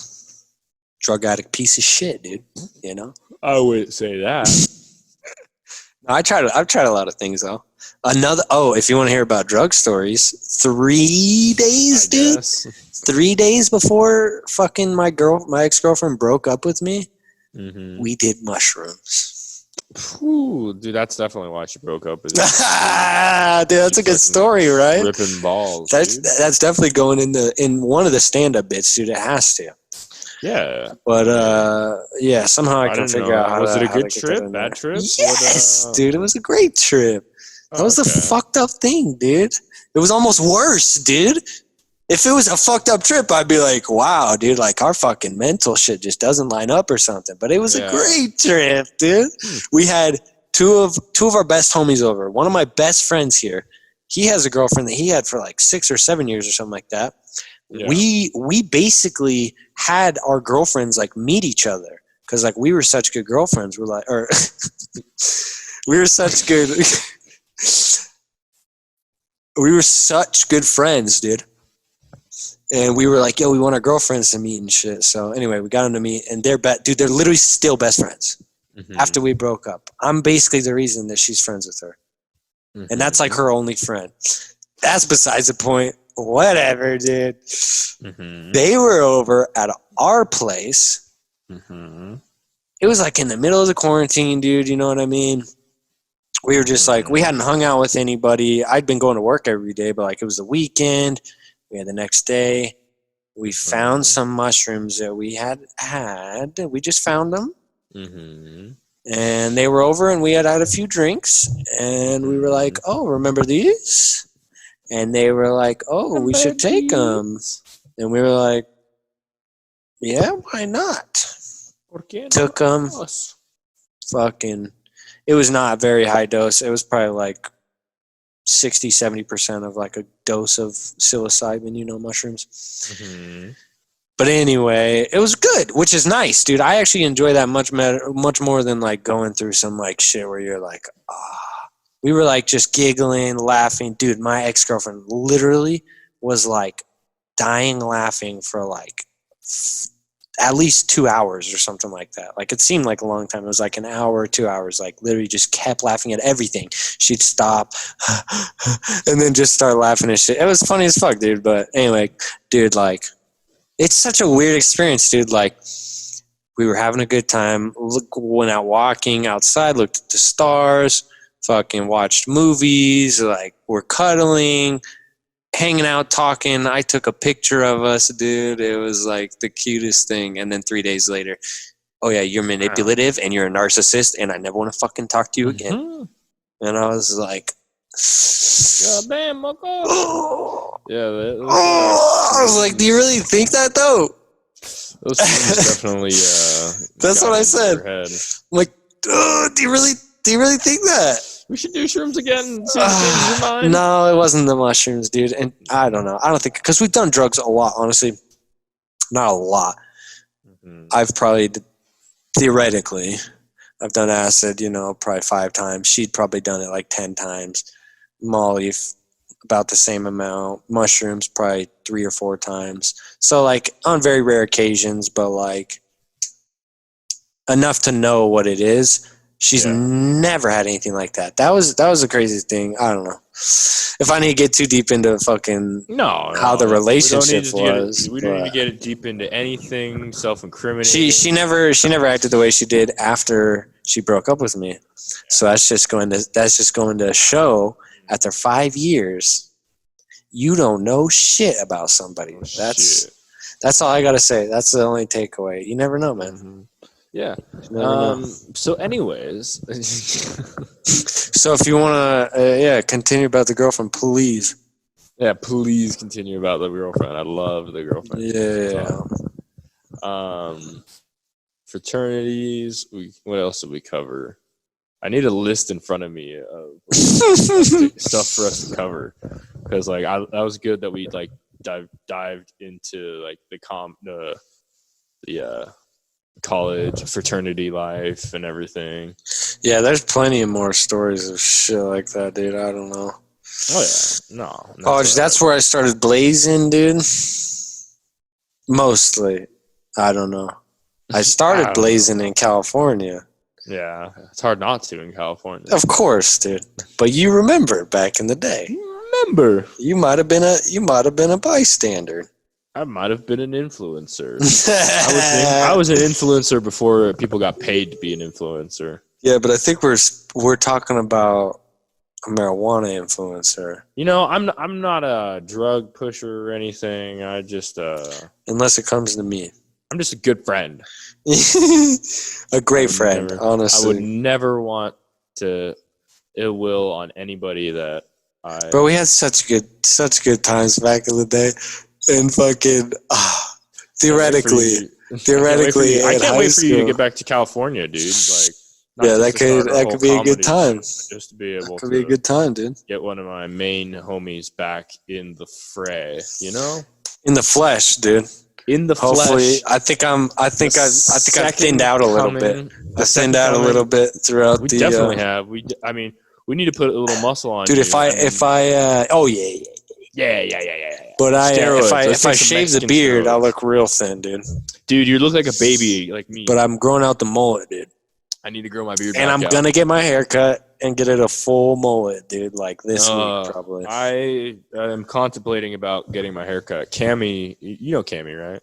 drug addict piece of shit, dude. You know. I wouldn't say that. I've tried a lot of things though. If you want to hear about drug stories, 3 days, dude. 3 days before fucking my ex-girlfriend broke up with me, we did mushrooms. Ooh, dude, that's definitely why she broke up with you. Dude, that's a good story, right? Ripping balls. That's definitely going in one of the stand-up bits, dude. It has to. Yeah. But yeah, somehow I can figure out how was to. Was it a good trip? Bad trip? Yes, dude. It was a great trip. That was the fucked up thing, dude. It was almost worse, dude. If it was a fucked up trip, I'd be like, wow, dude, like our fucking mental shit just doesn't line up or something. But it was a great trip, dude. We had two of our best homies over. One of my best friends here, he has a girlfriend that he had for like 6 or 7 years or something like that. Yeah. We basically had our girlfriends like meet each other because like we were such good girlfriends. We were such good. We were such good friends, dude. And we were like, yo, we want our girlfriends to meet and shit. So anyway, we got them to meet, and they're literally still best friends after we broke up. I'm basically the reason that she's friends with her. And that's like her only friend. That's besides the point. Whatever, dude. They were over at our place. It was like in the middle of the quarantine, dude. You know what I mean? We were just like, we hadn't hung out with anybody. I'd been going to work every day, but like it was the weekend. We had the next day. We found some mushrooms that we had. We just found them. And they were over, and we had a few drinks. And we were like, oh, remember these? And they were like, oh, we should take them. And we were like, yeah, why not? Took them. Fucking, it was not very high dose. It was probably like 60-70% of like a dose of psilocybin, mushrooms. But anyway, it was good, which is nice, dude. I actually enjoy that much more than like going through some like shit where you're like, we were like just giggling, laughing. Dude, my ex-girlfriend literally was like dying laughing for like at least 2 hours or something like that. Like it seemed like a long time. It was like an hour or 2 hours, like literally just kept laughing at everything. She'd stop and then just start laughing and shit. It was funny as fuck, dude. But anyway, dude, like it's such a weird experience, dude. Like we were having a good time. Went out walking outside, looked at the stars, fucking watched movies, like we're cuddling, hanging out, talking. I took a picture of us, dude. It was like the cutest thing. And then 3 days later, oh yeah, you're manipulative and you're a narcissist and I never want to fucking talk to you again. And I was like, God damn, Moko. Yeah, I was like, do you really think that though? Those things definitely that's what I said. I'm like, do you really think that? We should do shrooms again. See if it changes your mind. No, it wasn't the mushrooms, dude. And I don't know. I don't think, because we've done drugs a lot, honestly. Not a lot. I've probably, theoretically, I've done acid, probably 5 times. She'd probably done it like 10 times. Molly, about the same amount. Mushrooms, probably 3 or 4 times. So, like, on very rare occasions, but, like, enough to know what it is. She's never had anything like that. That was the craziest thing. I don't know. If I need to get too deep into fucking how the relationship was. We don't need to get it deep into anything self-incriminating. She never acted the way she did after she broke up with me. So that's just going to show after 5 years you don't know shit about somebody. That's all I gotta say. That's the only takeaway. You never know, man. Yeah. So anyways. So if you want to, continue about the girlfriend, please. Yeah, please continue about the girlfriend. I love the girlfriend. Yeah. Fraternities. What else did we cover? I need a list in front of me of stuff for us to cover. Because like that was good that we like dived into like the college fraternity life and everything. Yeah, there's plenty of more stories of shit like that, dude. I don't know. Oh yeah, no. That's where I started blazing, dude. Mostly, I don't know. I started blazing in California. Yeah, it's hard not to in California. Of course, dude. But you remember back in the day. You might have been a bystander. I might have been an influencer. I was an influencer before people got paid to be an influencer. Yeah, but I think we're talking about a marijuana influencer. I'm not a drug pusher or anything. I just unless it comes to me. I'm just a good friend. A great friend, honestly. I would never want to ill will on anybody that Bro, we had such good times back in the day. And fucking theoretically, I can't wait for you to get back to California, dude. Like, that could be a good time. Just to be able to be a good time, dude. Get one of my main homies back in the fray, in the flesh, dude. In the Hopefully, flesh. I think I've thinned out a little bit. I thinned out a little bit throughout we definitely have. We need to put a little muscle on, dude. you. If I Yeah. But Steroids. if I shave the beard, I'll look real thin, dude. Dude, you look like a baby, like me. But I'm growing out the mullet, dude. I need to grow my beard and back I'm out. gonna get my hair cut and get it a full mullet, dude. Like this week, probably. I am contemplating about getting my haircut. Cammy, you know Cammy, right?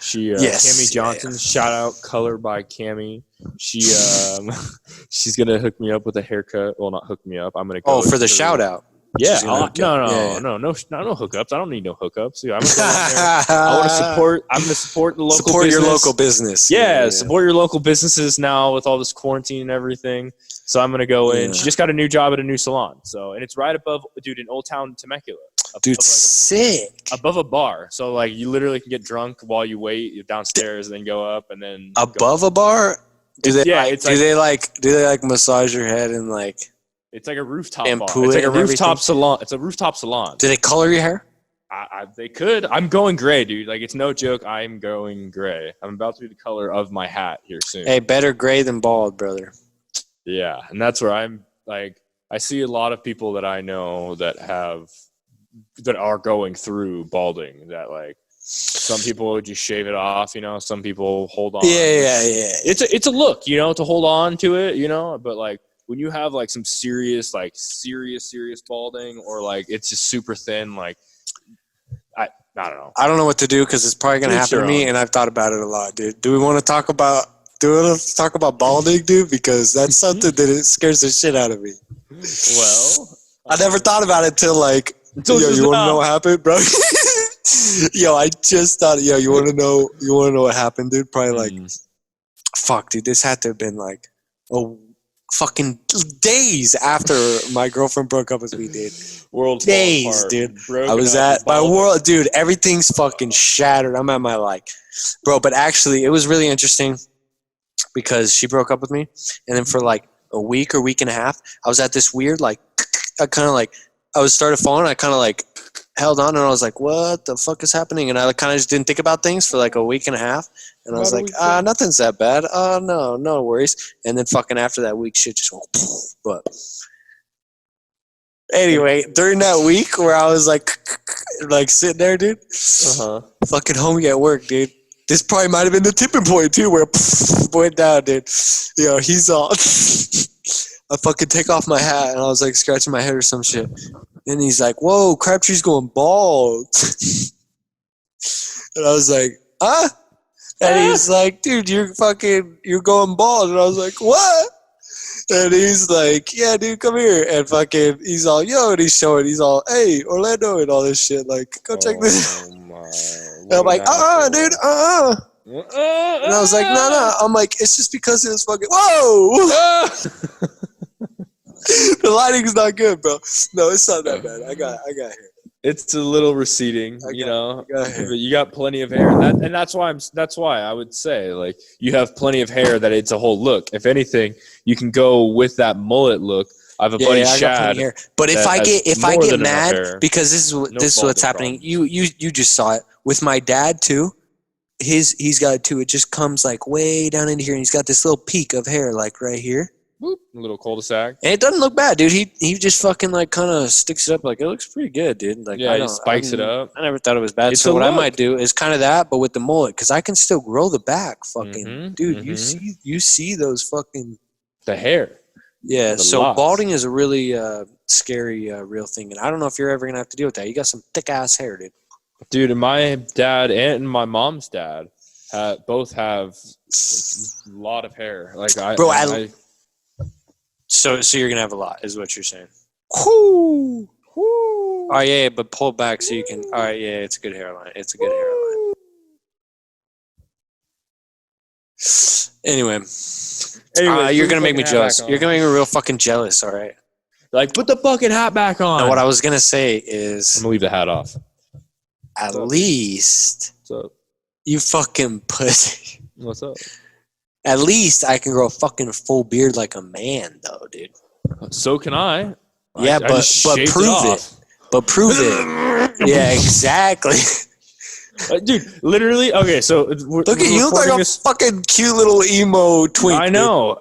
She, Yes. Cammy Johnson. Yeah. Shout out, Color by Cammy. She, she's gonna hook me up with a haircut. Well, not hook me up. I'm gonna go. Oh, for the shout out. Yeah. No hookups. I don't need no hookups. Yeah, I'm gonna go in there. I want to support. I'm gonna support the local. Support business. your local business. Yeah, support your local businesses now with all this quarantine and everything. So I'm gonna go in. She just got a new job at a new salon. So, and it's right above, dude, in Old Town Temecula. Dude, sick. Above a bar. So like you literally can get drunk while you wait. You're downstairs and then go up and then above a bar. Do they like massage your head and like? It's like a rooftop bar. It's like a rooftop salon. It's a rooftop salon. Do they color your hair? They could. I'm going gray, dude. Like, it's no joke. I'm going gray. I'm about to be the color of my hat here soon. Hey, better gray than bald, brother. Yeah, and that's where I'm like. I see a lot of people that I know that are going through balding. That like some people just shave it off. You know, some people hold on. Yeah. It's a look. You know, to hold on to it. You know, but like. When you have like some serious balding, or like it's just super thin, like I don't know. I don't know what to do because it's probably gonna happen to me, and I've thought about it a lot, dude. Do we want to talk about balding, dude? Because that's something that it scares the shit out of me. Well, I never thought about it till like, yo, you want to know what happened, bro? Yo, I just thought, yo, you want to know what happened, dude? Probably like, fuck, dude, this had to have been like, fucking days after my girlfriend broke up with me, dude. World's days, dude. I was at my world, dude. Everything's fucking shattered. I'm at my like, bro. But actually, it was really interesting because she broke up with me, and then for like a week or week and a half, I was at this weird like, I was started falling. I kind of like held on, and I was like, what the fuck is happening? And I kind of just didn't think about things for like a week and a half. And I was like, nothing's that bad. No worries. And then fucking after that week, shit just went poof. But anyway, during that week where I was like sitting there, dude, fucking homie at work, dude. This probably might have been the tipping point too, where went down, dude. You know, he's all. I fucking take off my hat, and I was like scratching my head or some shit. And he's like, "Whoa, Crabtree's going bald." And I was like, "Huh?" And he's like, "Dude, you're going bald." And I was like, "What?" And he's like, "Yeah, dude, come here." And fucking, he's all, "Yo," and he's showing, he's all, "Hey, Orlando," and all this shit. Like, go check this out. And I'm like, dude, And I was like, no. I'm like, it's just because it was fucking, whoa! The lighting's not good, bro. No, it's not that bad. I got hair. It's a little receding, you know. You got plenty of hair, and that's why I would say, like, you have plenty of hair that it's a whole look. If anything, you can go with that mullet look. I have a buddy Shad. But if I get mad because this is what's happening. You just saw it with my dad too. He's got it too. It just comes like way down into here, and he's got this little peak of hair like right here. Boop, a little cul-de-sac. And it doesn't look bad, dude. He just fucking like kind of sticks it up like it looks pretty good, dude. Like he spikes it up. I never thought it was bad. So what I might do is kind of that, but with the mullet, because I can still grow the back. Fucking dude, you see those fucking the hair. Yeah. So balding is a really scary real thing, and I don't know if you're ever gonna have to deal with that. You got some thick ass hair, dude. Dude, and my dad and my mom's dad both have a lot of hair. Like So you're gonna have a lot, is what you're saying. Whoo! Whoo! Oh yeah, but pull it back so you can. All right, yeah, it's a good hairline. It's a good hairline. Anyway, you're gonna make me jealous. You're gonna make me real fucking jealous. All right. Like, put the fucking hat back on. Now, what I was gonna say is, I'm gonna leave the hat off. At least What's up? You fucking pussy. What's up? At least I can grow a fucking full beard like a man, though, dude. So can I. Yeah, but prove it. But prove it. Yeah, exactly. Dude, literally. Okay, so look at you, look like a fucking cute little emo twink. I know.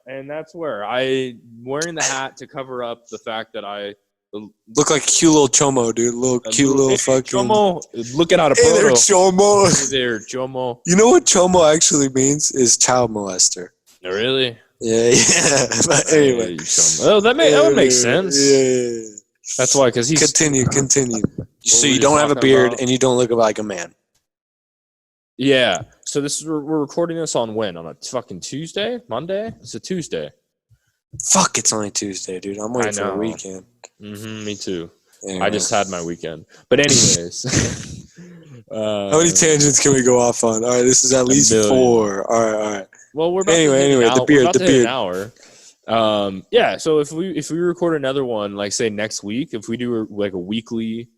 And that's where I'm wearing the hat to cover up the fact that I look like a cute little chomo, dude. Cute little fucking chomo. Looking out a photo. Hey there, chomo. Hey there, chomo. You know what chomo actually means? Is child molester. No, really? Yeah. But anyway. Oh, that would make sense. Yeah. That's why, because he's Continue. So were you you don't have a talking beard about? and you don't look like a man. Yeah. So we're recording this on when? On a fucking Tuesday? Monday? It's a Tuesday. Fuck, it's only Tuesday, dude. I'm waiting I for the know. weekend. Me too. Anyway. I just had my weekend. But anyways. How many tangents can we go off on? All right, this is at least million. 4. All right. Well, we're about to hit an hour. Yeah. So if we record another one, like say next week, if we do like a weekly,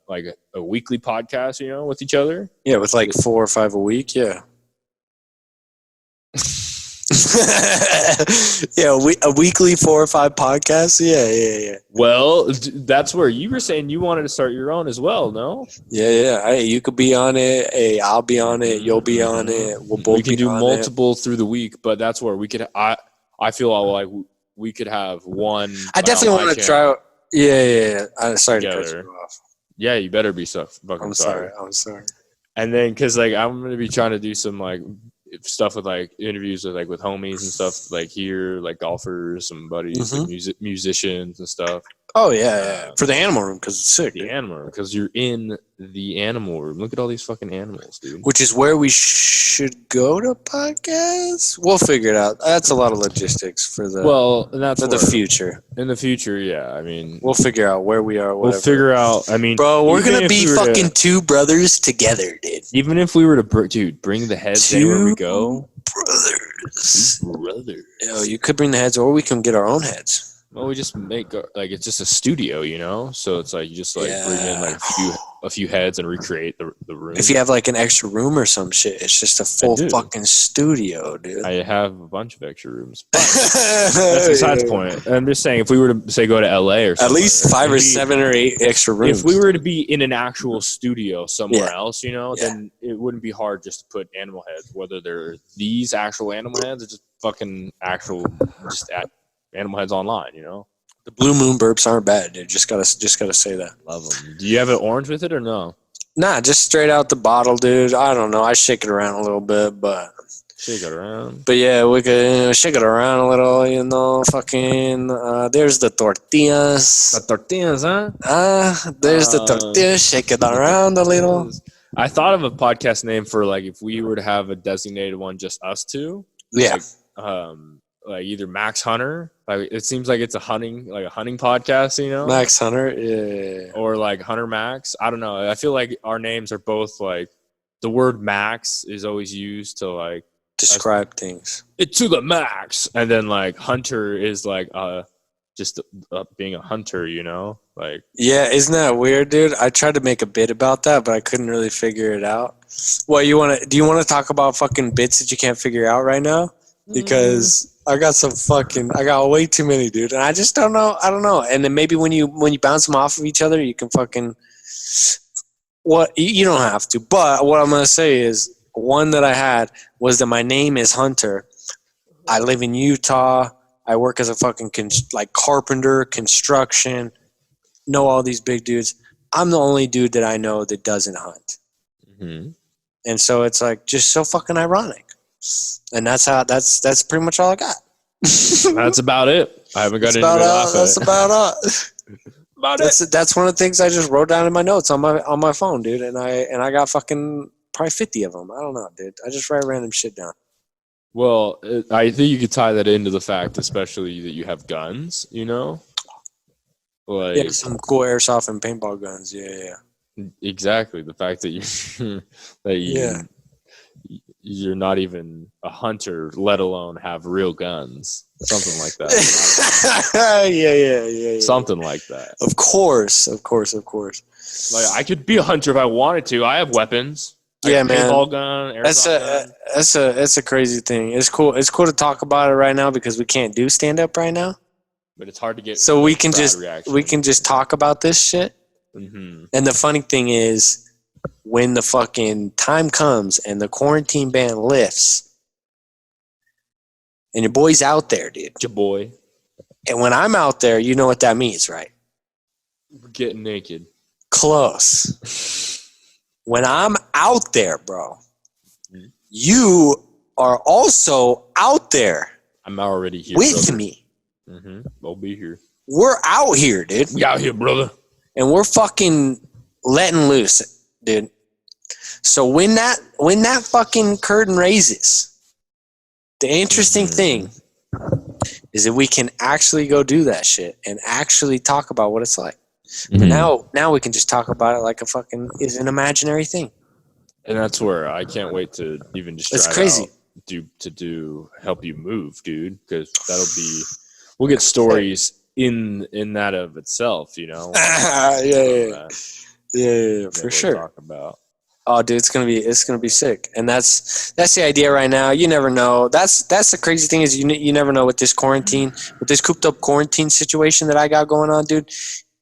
like a weekly podcast, with each other. Yeah, with like 4 or 5 a week. Yeah. Yeah, a weekly 4 or 5 podcasts. Yeah. Well, that's where you were saying you wanted to start your own as well, no? Yeah. Hey, you could be on it. Hey, I'll be on it. You'll be on it. We'll both. We can do multiple through the week, but that's where we could. I feel like we could have one. I definitely want to try. Yeah. Sorry to cut you off. Yeah, you better be so fucking I'm sorry. And then, cause like I'm gonna be trying to do some like stuff with like interviews with homies and stuff like here, like golfers, some buddies, like musicians and stuff. Oh yeah. For the animal room, because it's sick. The animal room, because you're in the animal room. Look at all these fucking animals, dude. Which is where we should go to podcast. We'll figure it out. That's a lot of logistics for the the future. In the future, yeah. I mean, we'll figure out where we are. Whatever. We'll figure out. I mean, bro, we're gonna be fucking 2 brothers together, dude. Even if we were to, bring the heads anywhere we go. Brothers. Yo, you could bring the heads, or we can get our own heads. Well, we just make it's just a studio, So it's like you just bring in like a few heads and recreate the room. If you have like an extra room or some shit, it's just a full fucking studio, dude. I have a bunch of extra rooms. That's besides the point. I'm just saying, if we were to say go to LA or something, at least 5 or 7 or 8 extra rooms. If we were to be in an actual studio somewhere else, then it wouldn't be hard just to put animal heads, whether they're these actual animal heads or just fucking actual animal heads online, The blue moon burps aren't bad, dude. Just gotta say that. Love them. Do you have an orange with it or no? Nah, just straight out the bottle, dude. I don't know. I shake it around a little bit, but shake it around. But yeah, we could shake it around a little. Fucking. There's the tortillas. The tortillas, huh? There's the tortillas. Shake it around a little. I thought of a podcast name for like if we were to have a designated one, just us two. Yeah. Like either Max Hunter, like it seems like it's a hunting podcast, Max Hunter, yeah. Or like Hunter Max. I don't know. I feel like our names are both like the word Max is always used to like describe things. It to the max, and then like Hunter is like just being a hunter, like. Yeah, isn't that weird, dude? I tried to make a bit about that, but I couldn't really figure it out. Well, do you want to talk about fucking bits that you can't figure out right now? Because I got way too many, dude, and I just don't know. I don't know. And then maybe when you bounce them off of each other, you can fucking. You don't have to. But what I'm gonna say is one that I had was that my name is Hunter. I live in Utah. I work as a fucking carpenter, construction. Know all these big dudes. I'm the only dude that I know that doesn't hunt. Mm-hmm. And so it's like just so fucking ironic. And that's pretty much all I got. That's about it. I haven't got any. That's about it. That's one of the things I just wrote down in my notes on my phone, dude. And I got fucking probably 50 of them. I don't know, dude. I just write random shit down. Well, I think you could tie that into the fact, especially that you have guns. Like some cool airsoft and paintball guns. Yeah. Exactly. The fact that you're not even a hunter, let alone have real guns. Something like that. Yeah. Something like that. Of course. Like I could be a hunter if I wanted to. I have weapons. Yeah, man. Paintball gun, airsoft gun. That's a crazy thing. It's cool. It's cool to talk about it right now because we can't do stand up right now. But it's hard to get. So we can just talk about this shit. Mm-hmm. And the funny thing is, when the fucking time comes and the quarantine ban lifts, and your boy's out there, dude. Your boy. And when I'm out there, you know what that means, right? We're getting naked. Close. When I'm out there, bro, you are also out there. I'm already here with brother. me. I'll be here. We're out here, dude. We out here, brother. And we're fucking letting loose, dude. So when that fucking curtain raises, the interesting thing is that we can actually go do that shit and actually talk about what it's like. Now we can just talk about it like a fucking is an imaginary thing. And that's where I can't wait to even just It's drive crazy. out help you move, dude, because we'll get stories in that of itself, you know. Yeah, for we'll sure. Talk about. Oh, dude, it's gonna be sick, and that's the idea right now. You never know. That's the crazy thing is you never know with this quarantine, with this cooped up quarantine situation that I got going on, dude.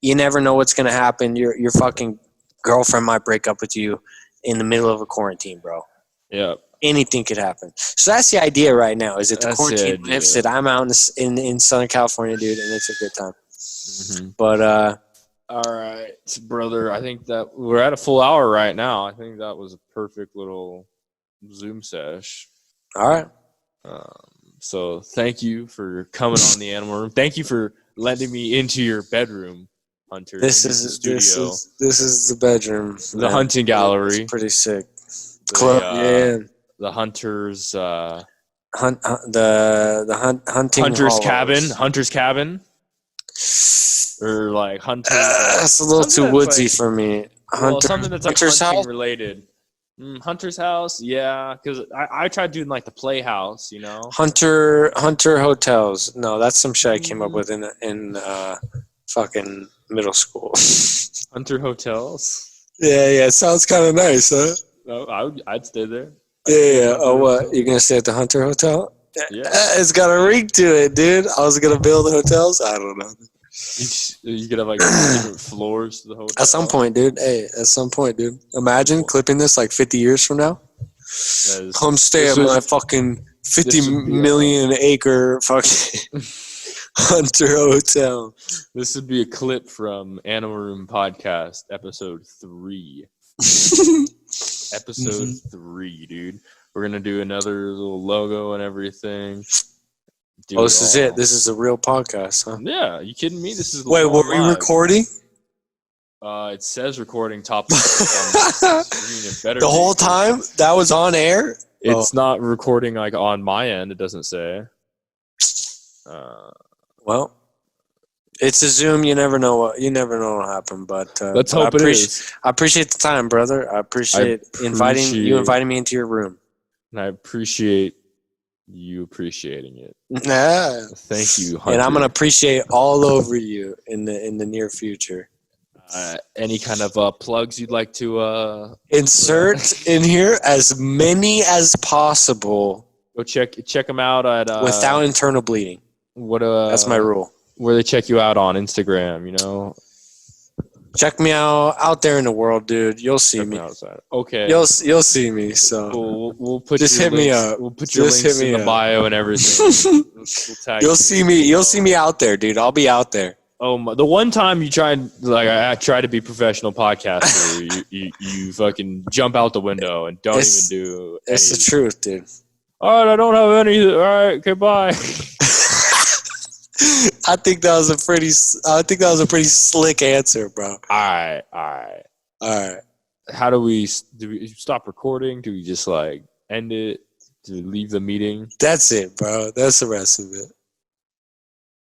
You never know what's gonna happen. Your fucking girlfriend might break up with you in the middle of a quarantine, bro. Yeah. Anything could happen. So that's the idea right now. Is that the That's quarantine the lifts? idea. That I'm out in Southern California, dude, and it's a good time. But all right, brother. I think that we're at a full hour right now. I think that was a perfect little Zoom sesh. all right. So thank you for coming on the Animal Room. Thank you for letting me into your bedroom, Hunter. This into the is studio, this is the bedroom. the hunting gallery. It's pretty sick. The hunters. The hunting Hunter's hollows. Hunter's cabin. Or like Hunter. That's a little too woodsy for me. Something that's like Hunter's hunting house? related. Hunter's house, yeah, because I tried doing like the playhouse, you know. Hunter hotels. No, that's some shit I came up with in fucking middle school. Hunter hotels. Yeah. Sounds kind of nice, huh? No, I'd stay there. Yeah. Oh, what? You're gonna stay at the Hunter Hotel? Yeah. It's got a ring to it, dude. I was gonna build hotels. I don't know. You could have like different floors to the hotel. At some point, dude. Hey, at some point, dude. Imagine clipping this like 50 years from now. Come stay at my fucking 50 million acre fucking Hunter Hotel. This would be a clip from Animal Room Podcast, episode 3. Episode 3, dude. We're gonna do another little logo and everything. This is it. This is a real podcast, huh? Yeah, you kidding me? This is Wait, were we recording? It says recording top of the screen. It better the whole be. time that was on air. It's not recording like on my end. It doesn't say. Well, it's a Zoom. You never know what'll happen. But let's hope it is. I appreciate the time, brother. I appreciate inviting me into your room. And I appreciate you appreciating it. Nah. Thank you, Hunter. And I'm gonna appreciate all over you in the near future. Any kind of plugs you'd like to insert in here as many as possible. Go check them out at without internal bleeding. That's my rule. Where they check you out on Instagram, you know. Check me out there in the world, dude. You'll see me. Outside. Okay. You'll see me. So we'll put just hit links, me up. We'll put your links in the bio and everything. we'll tag you'll see me. You'll see me out there, dude. I'll be out there. Oh, the one time you tried, like I tried to be professional podcaster, you fucking jump out the window and don't even do. It's the truth, dude. All right, I don't have any. All right, okay, bye. I think that was a pretty slick answer, bro. All right. How do we stop recording? Do we just like end it? Do we leave the meeting? That's it, bro. That's the rest of it.